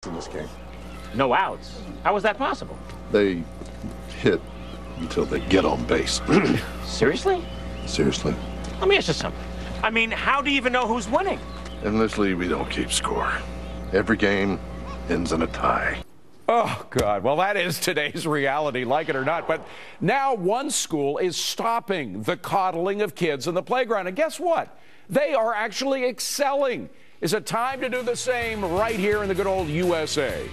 in this game. No outs? How was that possible? They hit until they get on base. Seriously? Seriously. Let me ask you something. I mean, how do you even know who's winning? In this league, we don't keep score. Every game ends in a tie. Oh, God. Well, that is today's reality, like it or not. But now one school is stopping the coddling of kids in the playground. And guess what? They are actually excelling. Is it time to do the same right here in the good old USA?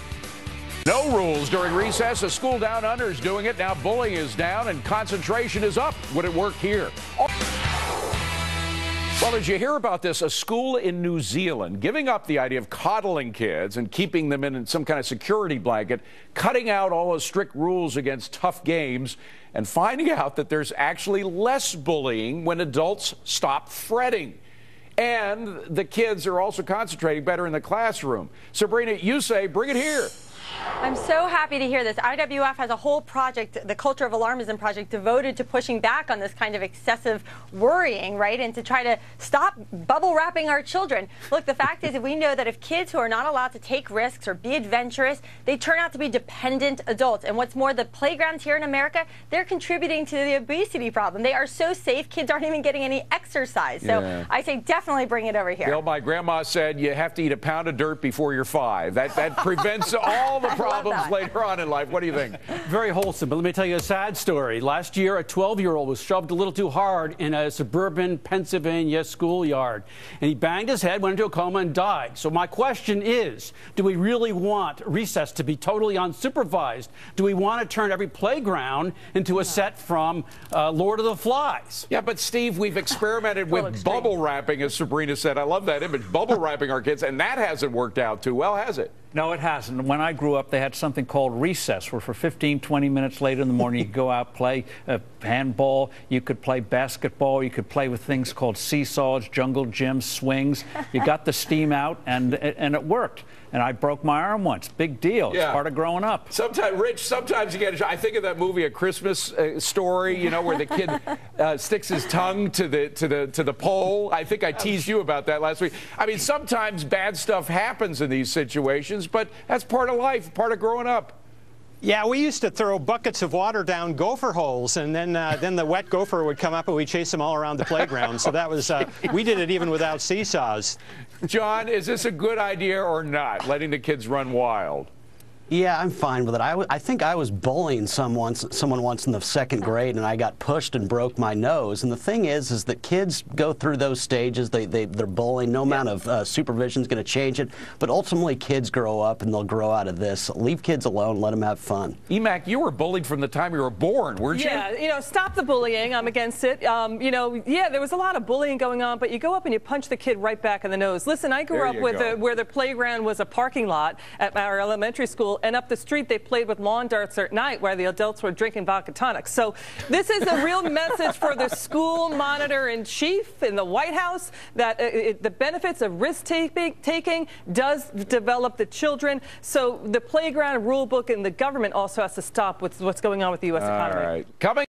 No rules during recess. A school down under is doing it. Now bullying is down and concentration is up. Would it work here? Well, did you hear about this? A school in New Zealand giving up the idea of coddling kids and keeping them in some kind of security blanket, cutting out all those strict rules against tough games, and finding out that there's actually less bullying when adults stop fretting. And the kids are also concentrating better in the classroom. Sabrina, you say, bring it here. I'm so happy to hear this. IWF has a whole project, the Culture of Alarmism project, devoted to pushing back on this kind of excessive worrying, right, and to try to stop bubble wrapping our children. Look, the fact is that we know that if kids who are not allowed to take risks or be adventurous, they turn out to be dependent adults. And what's more, the playgrounds here in America, they're contributing to the obesity problem. They are so safe, kids aren't even getting any exercise. So I say definitely bring it over here. Bill, my grandma said you have to eat a pound of dirt before you're 5. That prevents all the problems later on in life. What do you think? Very wholesome, but let me tell you a sad story. Last year, a 12-year-old was shoved a little too hard in a suburban Pennsylvania schoolyard, and he banged his head, went into a coma, and died. So my question is, do we really want recess to be totally unsupervised? Do we want to turn every playground into a set from Lord of the Flies? Yeah, but Steve, we've experimented with bubble wrapping, as Sabrina said. I love that image, bubble wrapping our kids, and that hasn't worked out too well, has it? No, it hasn't. When I grew up, they had something called recess, where for 15, 20 minutes later in the morning, you could go out, play handball, you could play basketball, you could play with things called seesaws, jungle gyms, swings. You got the steam out, and it worked. And I broke my arm once. Big deal. It's part of growing up. Sometimes, Rich, sometimes you get a shot. I think of that movie, A Christmas Story, you know, where the kid sticks his tongue to the pole. I think I teased you about that last week. I mean, sometimes bad stuff happens in these situations, but that's part of life, part of growing up. Yeah, we used to throw buckets of water down gopher holes, and then the wet gopher would come up and we'd chase them all around the playground. So that was, we did it even without seesaws. John, is this a good idea or not, letting the kids run wild? Yeah, I'm fine with it. I think I was bullying someone once in the 2nd grade, and I got pushed and broke my nose. And the thing is that kids go through those stages. They're bullying. No amount of supervision is going to change it. But ultimately, kids grow up, and they'll grow out of this. Leave kids alone. Let them have fun. Emac, you were bullied from the time you were born, weren't you? Yeah, you know, stop the bullying. I'm against it. You know, yeah, there was a lot of bullying going on, but you go up and you punch the kid right back in the nose. Listen, I grew up with where the playground was a parking lot at our elementary school, and up the street they played with lawn darts at night where the adults were drinking vodka tonics. So this is a real message for the school monitor-in-chief in the White House that the benefits of risk-taking does develop the children. So the playground rule book and the government also has to stop with what's going on with the U.S. economy. All right. Coming